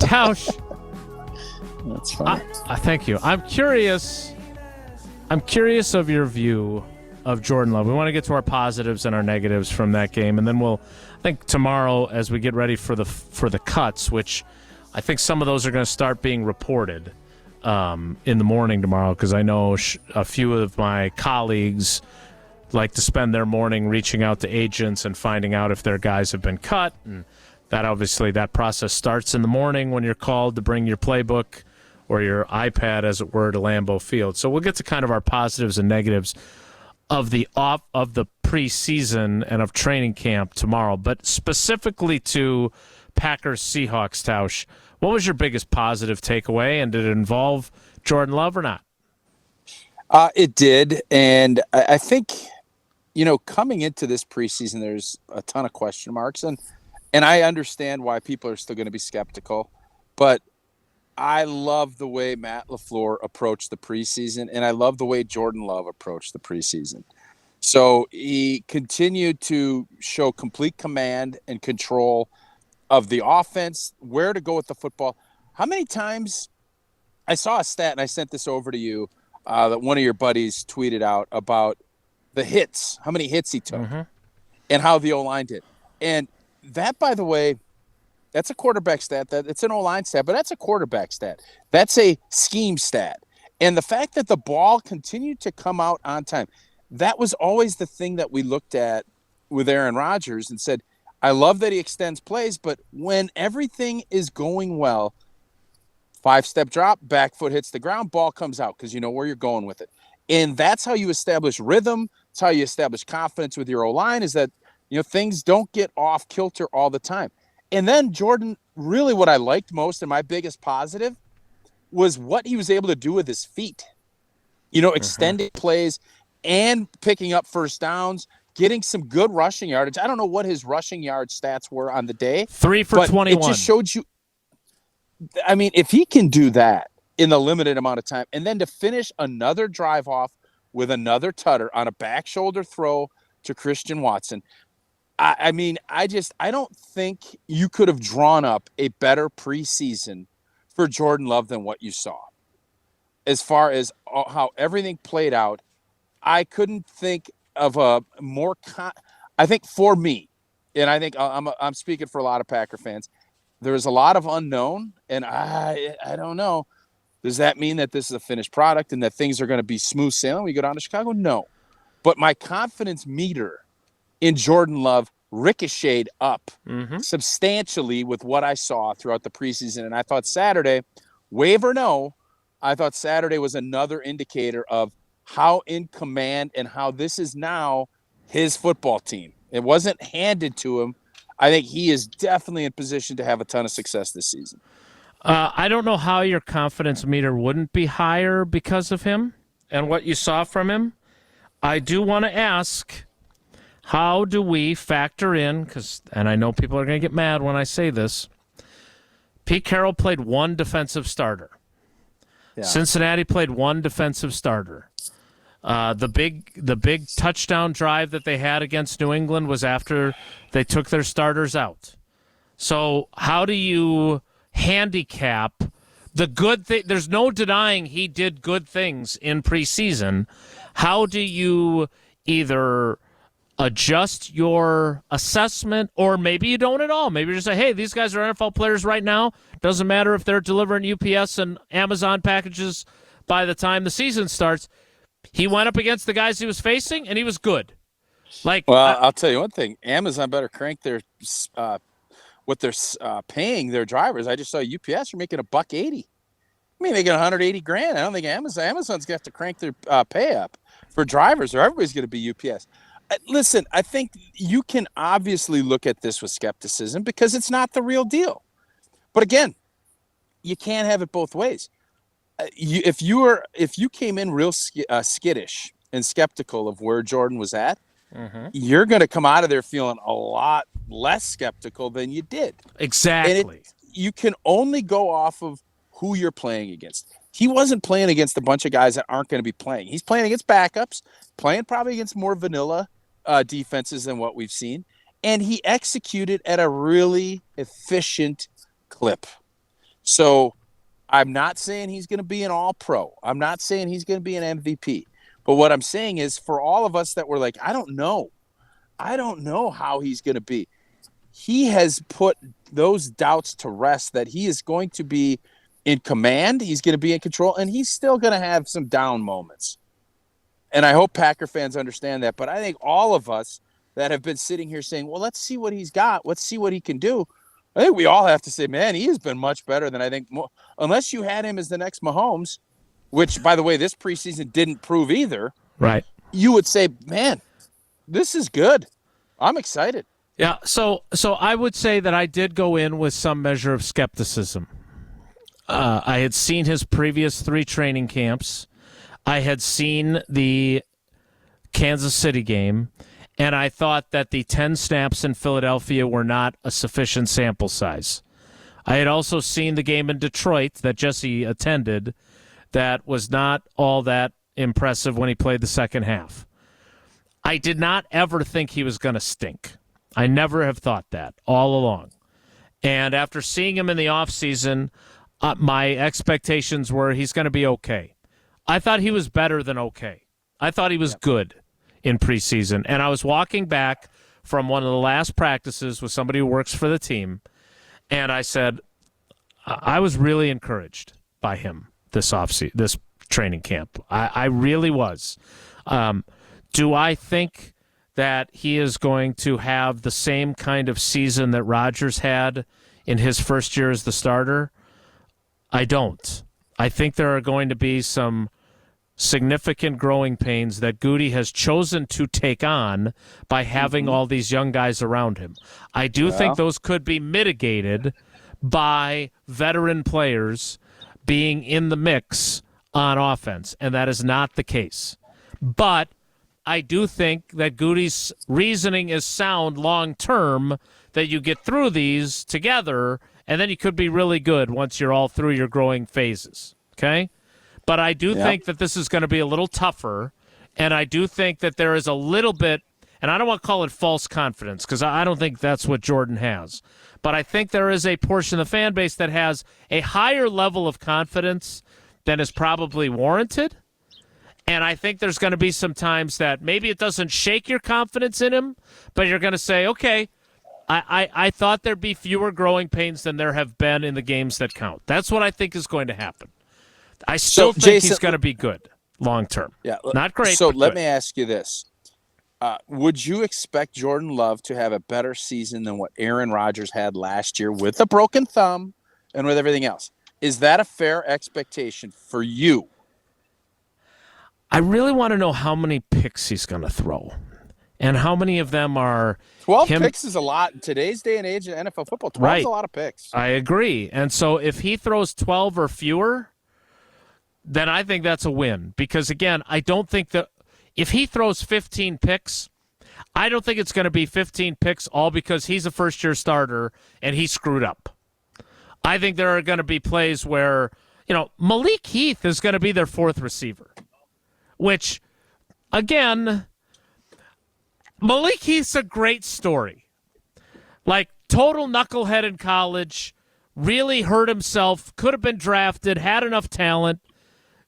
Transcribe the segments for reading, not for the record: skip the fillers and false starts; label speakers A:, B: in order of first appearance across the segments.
A: Tausch.
B: That's fine.
A: Thank you. I'm curious of your view of Jordan Love. We want to get to our positives and our negatives from that game, and then we'll, I think tomorrow as we get ready for the cuts, which I think some of those are going to start being reported in the morning tomorrow, because I know a few of my colleagues like to spend their morning reaching out to agents and finding out if their guys have been cut, and that process starts in the morning when you're called to bring your playbook or your iPad, as it were, to Lambeau Field. So we'll get to kind of our positives and negatives of the preseason and of training camp tomorrow. But specifically to Packers Seahawks, Tausch, what was your biggest positive takeaway, and did it involve Jordan Love or not?
B: It did, and I think, coming into this preseason, there's a ton of question marks, and I understand why people are still going to be skeptical, but I love the way Matt LaFleur approached the preseason, and I love the way Jordan Love approached the preseason. So he continued to show complete command and control of the offense, where to go with the football. How many times – I saw a stat, and I sent this over to you, that one of your buddies tweeted out about the hits, how many hits he took, and how the O-line did. And that, by the way – that's a quarterback stat. It's an O-line stat, but that's a quarterback stat. That's a scheme stat. And the fact that the ball continued to come out on time, that was always the thing that we looked at with Aaron Rodgers and said, I love that he extends plays, but when everything is going well, 5-step drop, back foot hits the ground, ball comes out because you know where you're going with it. And that's how you establish rhythm. It's how you establish confidence with your O-line, is that things don't get off kilter all the time. And then Jordan, really what I liked most and my biggest positive was what he was able to do with his feet. Extending plays and picking up first downs, getting some good rushing yardage. I don't know what his rushing yard stats were on the day.
A: 3 for 21.
B: It just showed you. I mean, if he can do that in the limited amount of time, and then to finish another drive off with another tutter on a back shoulder throw to Christian Watson, I don't think you could have drawn up a better preseason for Jordan Love than what you saw. As far as how everything played out, I couldn't think of a more I think for me, and I think I'm speaking for a lot of Packer fans, there is a lot of unknown, and I don't know. Does that mean that this is a finished product and that things are going to be smooth sailing when we go down to Chicago? No. But my confidence meter in Jordan Love ricocheted up substantially with what I saw throughout the preseason. And I thought Saturday, wave or no, I thought Saturday was another indicator of how in command and how this is now his football team. It wasn't handed to him. I think he is definitely in position to have a ton of success this season.
A: I don't know how your confidence meter wouldn't be higher because of him and what you saw from him. I do want to ask, how do we factor in, and I know people are going to get mad when I say this, Pete Carroll played one defensive starter. Yeah. Cincinnati played one defensive starter. The big touchdown drive that they had against New England was after they took their starters out. So how do you handicap the good thing? There's no denying he did good things in preseason. How do you either adjust your assessment, or maybe you don't at all? Maybe you just say, hey, these guys are NFL players right now. Doesn't matter if they're delivering UPS and Amazon packages by the time the season starts. He went up against the guys he was facing, and he was good.
B: I'll tell you one thing. Amazon better crank their what they're paying their drivers. I just saw UPS are making $180. I mean, making $180,000. I don't think Amazon's going to have to crank their pay up for drivers, or everybody's going to be UPS. Listen, I think you can obviously look at this with skepticism because it's not the real deal. But again, you can't have it both ways. If you came in real skittish and skeptical of where Jordan was at, you're going to come out of there feeling a lot less skeptical than you did.
A: Exactly.
B: And you can only go off of who you're playing against. He wasn't playing against a bunch of guys that aren't going to be playing. He's playing against backups, playing probably against more vanilla defenses than what we've seen. And he executed at a really efficient clip. So I'm not saying he's going to be an all-pro. I'm not saying he's going to be an MVP. But what I'm saying is for all of us that were like, I don't know how he's going to be. He has put those doubts to rest that he is going to be in command. He's going to be in control, and he's still going to have some down moments. And I hope Packer fans understand that. But I think all of us that have been sitting here saying, well, let's see what he's got. Let's see what he can do. I think we all have to say, man, he has been much better than I think. Unless you had him as the next Mahomes, which, by the way, this preseason didn't prove either.
A: Right.
B: You would say, man, this is good. I'm excited.
A: Yeah, so I would say that I did go in with some measure of skepticism. I had seen his previous 3 training camps. I had seen the Kansas City game, and I thought that the 10 snaps in Philadelphia were not a sufficient sample size. I had also seen the game in Detroit that Jesse attended that was not all that impressive when he played the second half. I did not ever think he was going to stink. I never have thought that all along. And after seeing him in the offseason, my expectations were he's going to be okay. I thought he was better than okay. I thought he was good in preseason. And I was walking back from one of the last practices with somebody who works for the team, and I said, I was really encouraged by him this offseason, this training camp. I really was. Do I think that he is going to have the same kind of season that Rodgers had in his first year as the starter? I don't. I think there are going to be some significant growing pains that Goody has chosen to take on by having all these young guys around him. I do think those could be mitigated by veteran players being in the mix on offense, and that is not the case. But I do think that Goody's reasoning is sound long-term, that you get through these together, and then you could be really good once you're all through your growing phases, okay? But I do think that this is going to be a little tougher, and I do think that there is a little bit, and I don't want to call it false confidence because I don't think that's what Jordan has, but I think there is a portion of the fan base that has a higher level of confidence than is probably warranted. And I think there's going to be some times that maybe it doesn't shake your confidence in him, but you're going to say, okay, I thought there'd be fewer growing pains than there have been in the games that count. That's what I think is going to happen. I still think
B: Jason,
A: he's going to be good long term.
B: Yeah,
A: not great.
B: So
A: but
B: let
A: good.
B: me ask you this. Would you expect Jordan Love to have a better season than what Aaron Rodgers had last year with a broken thumb and with everything else? Is that a fair expectation for you?
A: I really want to know how many picks he's going to throw and how many of them are
B: 12 picks is a lot. In today's day and age in NFL football, 12 is a lot of picks.
A: I agree. And so if he throws 12 or fewer, then I think that's a win. Because, again, I don't think that if he throws 15 picks, I don't think it's going to be 15 picks all because he's a first-year starter and he screwed up. I think there are going to be plays where, Malik Heath is going to be their 4th receiver. Which, again, Malik Heath's a great story. Like, total knucklehead in college, really hurt himself, could have been drafted, had enough talent,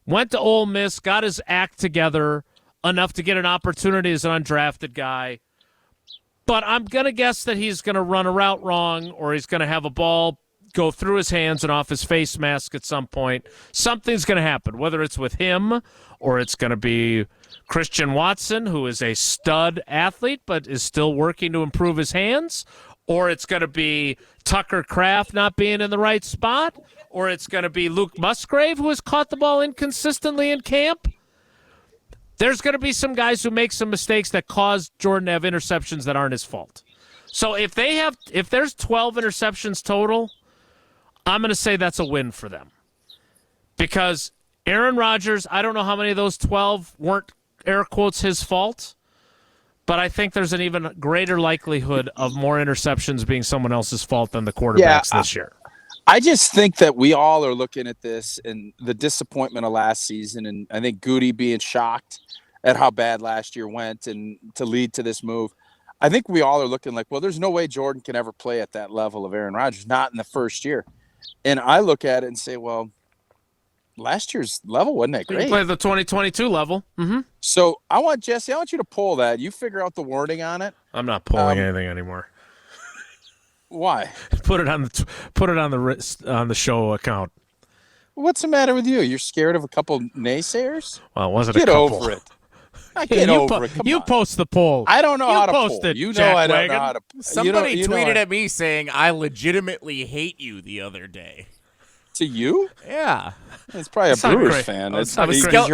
A: went to Ole Miss, got his act together enough to get an opportunity as an undrafted guy. But I'm going to guess that he's going to run a route wrong or he's going to have a ball go through his hands and off his face mask at some point. Something's going to happen, whether it's with him or it's going to be Christian Watson, who is a stud athlete but is still working to improve his hands, or it's going to be Tucker Kraft not being in the right spot, or it's going to be Luke Musgrave, who has caught the ball inconsistently in camp. There's going to be some guys who make some mistakes that cause Jordan to have interceptions that aren't his fault. So if there's 12 interceptions total, I'm going to say that's a win for them. Because Aaron Rodgers, I don't know how many of those 12 weren't, air quotes, his fault, but I think there's an even greater likelihood of more interceptions being someone else's fault than the quarterbacks this year.
B: I just think that we all are looking at this and the disappointment of last season, and I think Goody being shocked at how bad last year went and to lead to this move. I think we all are looking like, well, there's no way Jordan can ever play at that level of Aaron Rodgers, not in the first year. And I look at it and say, well, last year's level wasn't that
A: You
B: great.
A: play the 2022 level. Mm-hmm.
B: So I want Jesse, I want you to pull that. You figure out the wording on it.
A: I'm not pulling anything anymore.
B: Why?
A: Put it on the show account.
B: What's the matter with you? You're scared of a couple naysayers?
A: Well, it wasn't
B: Get
A: a couple.
B: over it. I get over it. Come
A: you
B: on.
A: post the poll.
B: I don't know
A: You
B: how to
A: post
B: pull.
A: it,
B: You know
A: Jack
B: I don't
A: Wagon.
B: know how to.
C: Somebody
B: you know
C: tweeted at me saying, I legitimately hate you the other day.
B: to you.
C: Yeah.
B: It's probably a
A: That's not
B: Brewers
A: great.
B: fan.
A: That's
B: It's
A: not
B: because
A: great.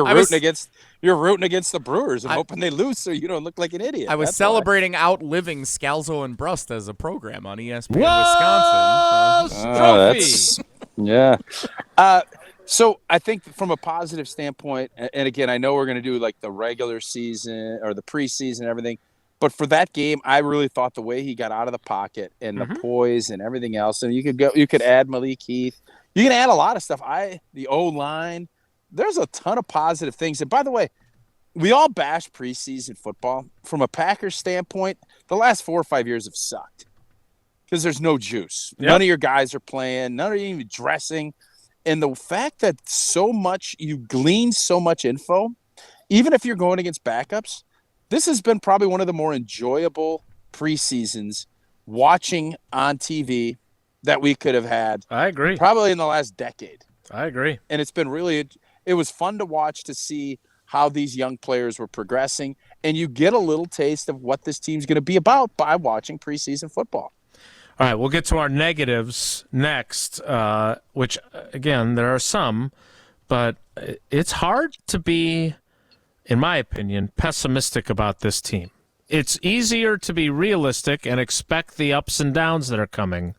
B: you're rooting against the Brewers and hoping they lose so you don't look like an idiot.
C: I was
B: That's
C: celebrating outliving Scalzo and Brust as a program on ESPN
A: Whoa!
C: Wisconsin.
B: why.
A: Trophy.
B: Yeah. So I think from a positive standpoint, and again, I know we're going to do like the regular season or the preseason and everything, but for that game, I really thought the way he got out of the pocket and the poise and everything else, and you could add Malik Heath, you can add a lot of stuff. The O-line, there's a ton of positive things. And by the way, we all bash preseason football. From a Packers standpoint, the last 4 or 5 years have sucked because there's no juice.
A: Yep.
B: None of your guys are playing. None of you even dressing. And the fact that you glean so much info, even if you're going against backups, this has been probably one of the more enjoyable preseasons watching on TV that we could have had.
A: I agree.
B: Probably in the last decade.
A: I agree.
B: And it was fun to watch to see how these young players were progressing. And you get a little taste of what this team's going to be about by watching preseason football.
A: All right, we'll get to our negatives next, which, again, there are some, but it's hard to be, in my opinion, pessimistic about this team. It's easier to be realistic and expect the ups and downs that are coming,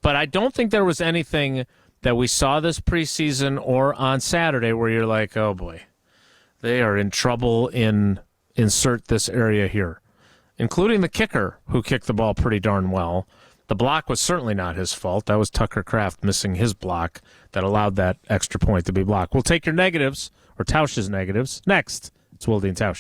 A: but I don't think there was anything that we saw this preseason or on Saturday where you're like, oh, boy, they are in trouble insert this area here, including the kicker who kicked the ball pretty darn well. The block was certainly not his fault. That was Tucker Kraft missing his block that allowed that extra point to be blocked. We'll take your negatives, or Tausch's negatives, next. It's Wilde and Tausch.